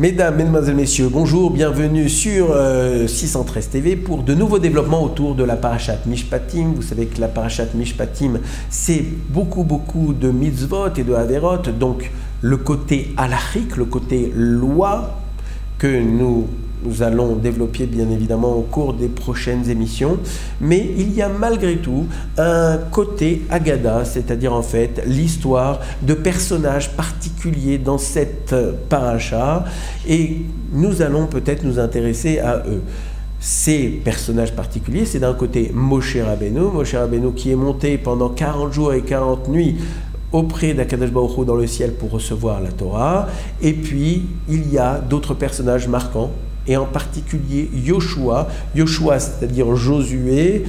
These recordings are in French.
Mesdames, Mesdemoiselles, Messieurs, bonjour, bienvenue sur 613 TV pour de nouveaux développements autour de la Parashat Mishpatim. Vous savez que la Parashat Mishpatim, c'est beaucoup de mitzvot et de averot, donc le côté halachique, le côté loi que nous allons développer bien évidemment au cours des prochaines émissions, mais il y a malgré tout un côté Agada, c'est-à-dire en fait l'histoire de personnages particuliers dans cette paracha, et nous allons peut-être nous intéresser à eux. Ces personnages particuliers, c'est d'un côté Moshe Rabbeinu qui est monté pendant 40 jours et 40 nuits auprès d'Akadosh Baruch Hu dans le ciel pour recevoir la Torah, et puis il y a d'autres personnages marquants, et en particulier Yoshua, c'est-à-dire Josué,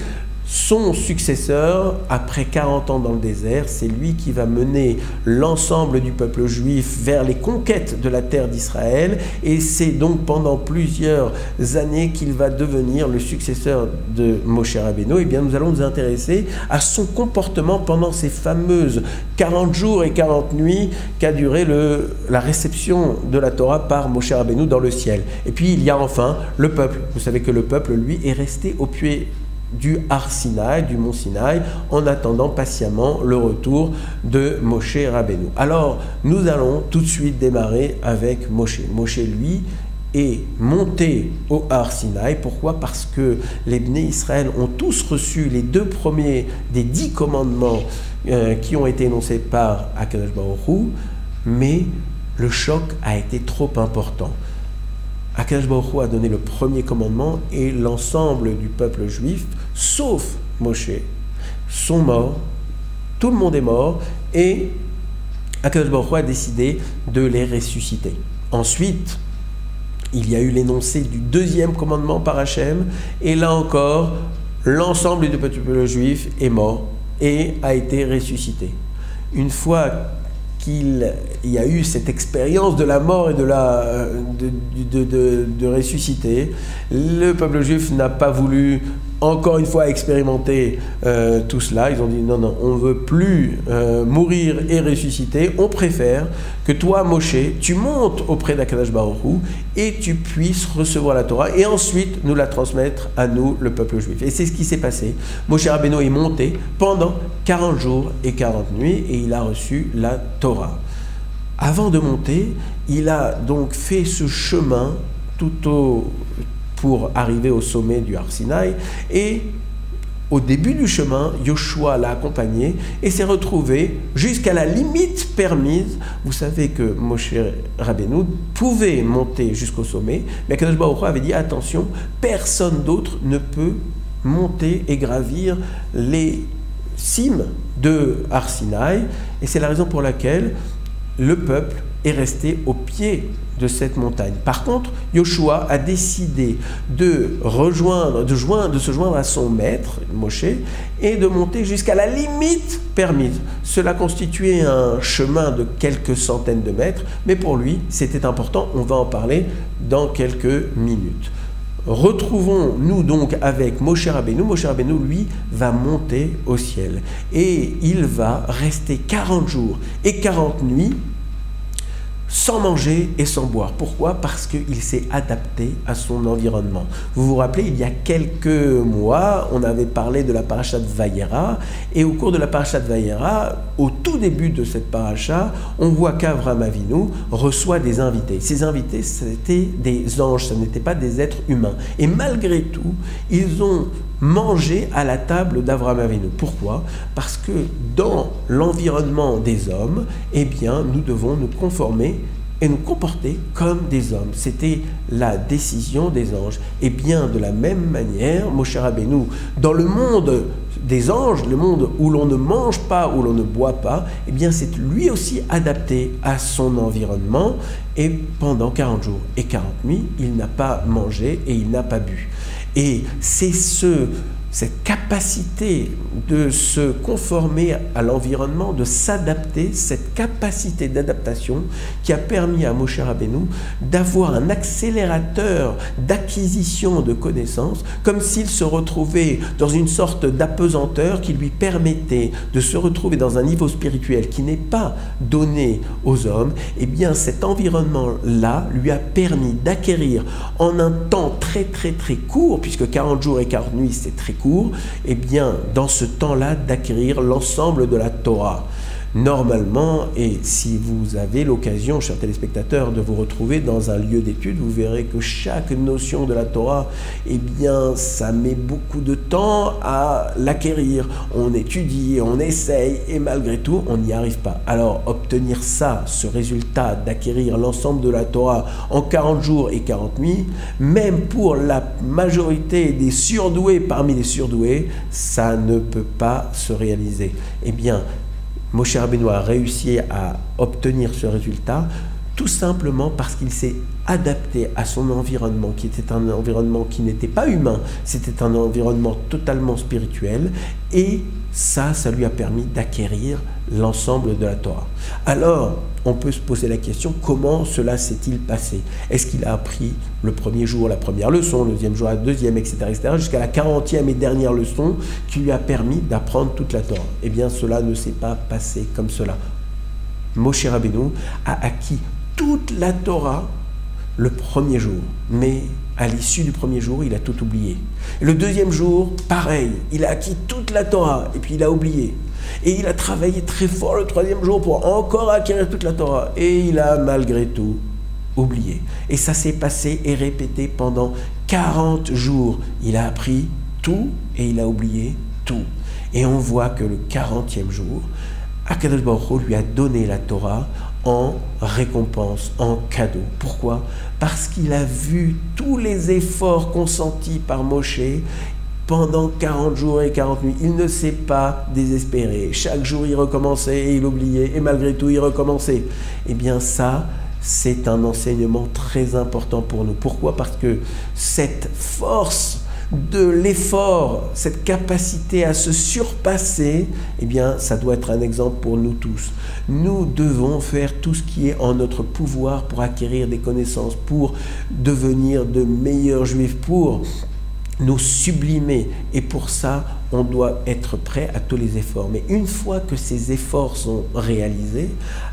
son successeur, après 40 ans dans le désert, c'est lui qui va mener l'ensemble du peuple juif vers les conquêtes de la terre d'Israël, et c'est donc pendant plusieurs années qu'il va devenir le successeur de Moshe Rabbeinu. Et bien nous allons nous intéresser à son comportement pendant ces fameuses 40 jours et 40 nuits qu'a duré la réception de la Torah par Moshe Rabbeinu dans le ciel. Et puis il y a enfin le peuple. Vous savez que le peuple, lui, est resté au pied du Har Sinaï, du mont Sinaï, en attendant patiemment le retour de Moshe Rabbeinu. Alors, nous allons tout de suite démarrer avec Moshe. Moshe, lui, est monté au Har Sinaï. Pourquoi? Parce que les Bnei Israël ont tous reçu les 2 premiers des 10 commandements qui ont été énoncés par Akadosh Baruch Hu, mais le choc a été trop important. Akadosh Baruch Hu a donné le premier commandement et l'ensemble du peuple juif, sauf Moshe, sont morts. Tout le monde est mort et Akadosh Baruch Hu a décidé de les ressusciter. Ensuite, il y a eu l'énoncé du 2e commandement par Hachem, et là encore, l'ensemble du peuple juif est mort et a été ressuscité. Une fois qu'il y a eu cette expérience de la mort et de ressusciter, le peuple juif n'a pas voulu encore une fois expérimenter tout cela. Ils ont dit non, on ne veut plus mourir et ressusciter, on préfère que toi, Moshe, tu montes auprès d'Akadosh Baruch Hu et tu puisses recevoir la Torah et ensuite nous la transmettre à nous, le peuple juif. Et c'est ce qui s'est passé. Moshe Rabbeinu est monté pendant 40 jours et 40 nuits et il a reçu la Torah. Avant de monter, il a donc fait ce chemin pour arriver au sommet du Har Sinaï, et au début du chemin, Yoshua l'a accompagné et s'est retrouvé jusqu'à la limite permise. Vous savez que Moshe Rabbeinu pouvait monter jusqu'au sommet, mais Akadosh Baruch Hu avait dit attention, personne d'autre ne peut monter et gravir les cimes de Har Sinaï, et c'est la raison pour laquelle le peuple est resté au pied de cette montagne. Par contre, Yoshua a décidé de se joindre à son maître, Moshe, et de monter jusqu'à la limite permise. Cela constituait un chemin de quelques centaines de mètres, mais pour lui, c'était important. On va en parler dans quelques minutes. Retrouvons-nous donc avec Moshe Rabbeinu. Moshe Rabbeinu, lui, va monter au ciel. Et il va rester 40 jours et 40 nuits sans manger et sans boire. Pourquoi? Parce qu'il s'est adapté à son environnement. Vous vous rappelez, il y a quelques mois, on avait parlé de la Parashat Vayera, et au cours de la Parashat Vayera, au tout début de cette paracha, on voit qu'Avraham Avinu reçoit des invités. Ces invités, c'était des anges, ce n'étaient pas des êtres humains. Et malgré tout, ils ont mangé à la table d'Avraham Avinu. Pourquoi? Parce que dans l'environnement des hommes, eh bien, nous devons nous conformer et nous comporter comme des hommes. C'était la décision des anges. Et bien, de la même manière, Moshe Rabbeinu, dans le monde des anges, le monde où l'on ne mange pas, où l'on ne boit pas, eh bien, c'est lui aussi adapté à son environnement. Et pendant 40 jours et 40 nuits, il n'a pas mangé et il n'a pas bu. Et c'est cette capacité de se conformer à l'environnement, de s'adapter, cette capacité d'adaptation qui a permis à Moshe Rabbeinu d'avoir un accélérateur d'acquisition de connaissances, comme s'il se retrouvait dans une sorte d'apesanteur qui lui permettait de se retrouver dans un niveau spirituel qui n'est pas donné aux hommes. Eh bien, cet environnement-là lui a permis d'acquérir en un temps très court, puisque 40 jours et 40 nuits, c'est très court, eh bien, dans ce temps-là, d'acquérir l'ensemble de la Torah. Normalement, et si vous avez l'occasion, chers téléspectateurs, de vous retrouver dans un lieu d'étude, vous verrez que chaque notion de la Torah, eh bien, ça met beaucoup de temps à l'acquérir. On étudie, on essaye, et malgré tout, on n'y arrive pas. Alors, obtenir ça, ce résultat d'acquérir l'ensemble de la Torah en 40 jours et 40 nuits, même pour la majorité des surdoués parmi les surdoués, ça ne peut pas se réaliser. Eh bien, Moshe Rabbeinu a réussi à obtenir ce résultat tout simplement parce qu'il s'est adapté à son environnement, qui était un environnement qui n'était pas humain, c'était un environnement totalement spirituel, et ça lui a permis d'acquérir l'ensemble de la Torah. Alors, on peut se poser la question, comment cela s'est-il passé? Est-ce qu'il a appris le premier jour la première leçon, le deuxième jour la deuxième, etc., jusqu'à la 40e et dernière leçon qui lui a permis d'apprendre toute la Torah? Eh bien, cela ne s'est pas passé comme cela. Moshe Rabbeinu a acquis toute la Torah le premier jour, mais à l'issue du premier jour, il a tout oublié. Et le deuxième jour, pareil, il a acquis toute la Torah, et puis il a oublié. Et il a travaillé très fort le troisième jour pour encore acquérir toute la Torah, et il a malgré tout oublié. Et ça s'est passé et répété pendant 40 jours. Il a appris tout et il a oublié tout. Et on voit que le 40e jour, Akadosh Baruch Hu lui a donné la Torah en récompense, en cadeau. Pourquoi? Parce qu'il a vu tous les efforts consentis par Moshe pendant 40 jours et 40 nuits. Il ne s'est pas désespéré. Chaque jour, il recommençait et il oubliait, et malgré tout, il recommençait. Eh bien, ça, c'est un enseignement très important pour nous. Pourquoi? Parce que cette force de l'effort, cette capacité à se surpasser, eh bien, ça doit être un exemple pour nous tous. Nous devons faire tout ce qui est en notre pouvoir pour acquérir des connaissances, pour devenir de meilleurs juifs, pour nous sublimer. Et pour ça, on doit être prêt à tous les efforts. Mais une fois que ces efforts sont réalisés,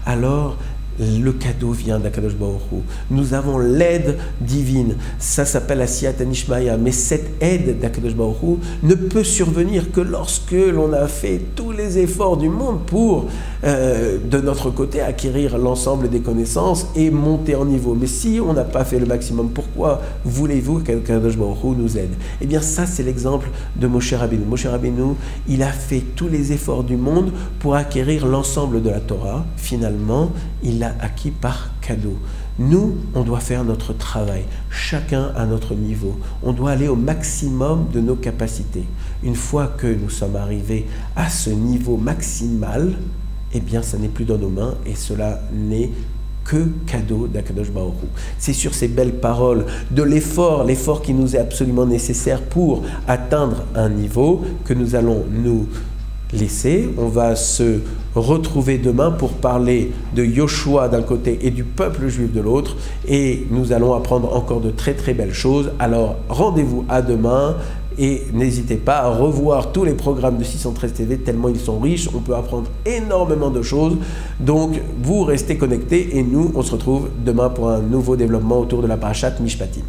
alors le cadeau vient d'Akadosh Baruch Hu. Nous avons l'aide divine. Ça s'appelle la Siyata Nishmaya. Mais cette aide d'Akadosh Baruch Hu ne peut survenir que lorsque l'on a fait tous les efforts du monde pour, de notre côté, acquérir l'ensemble des connaissances et monter en niveau. Mais si on n'a pas fait le maximum, pourquoi voulez-vous qu'Akadosh Baruch Hu nous aide? Eh bien, ça, c'est l'exemple de Moshe Rabbeinu. Moshe Rabbeinu, il a fait tous les efforts du monde pour acquérir l'ensemble de la Torah. Finalement, il l'a acquis par cadeau. Nous, on doit faire notre travail, chacun à notre niveau. On doit aller au maximum de nos capacités. Une fois que nous sommes arrivés à ce niveau maximal, eh bien, ça n'est plus dans nos mains et cela n'est que cadeau d'Akadosh Baruch Hu. C'est sur ces belles paroles de l'effort qui nous est absolument nécessaire pour atteindre un niveau que nous allons nous laisser. On va se retrouver demain pour parler de Yoshua d'un côté et du peuple juif de l'autre, et nous allons apprendre encore de très belles choses. Alors rendez-vous à demain et n'hésitez pas à revoir tous les programmes de 613 TV tellement ils sont riches, on peut apprendre énormément de choses. Donc vous restez connectés et nous on se retrouve demain pour un nouveau développement autour de la Parashat Mishpatim.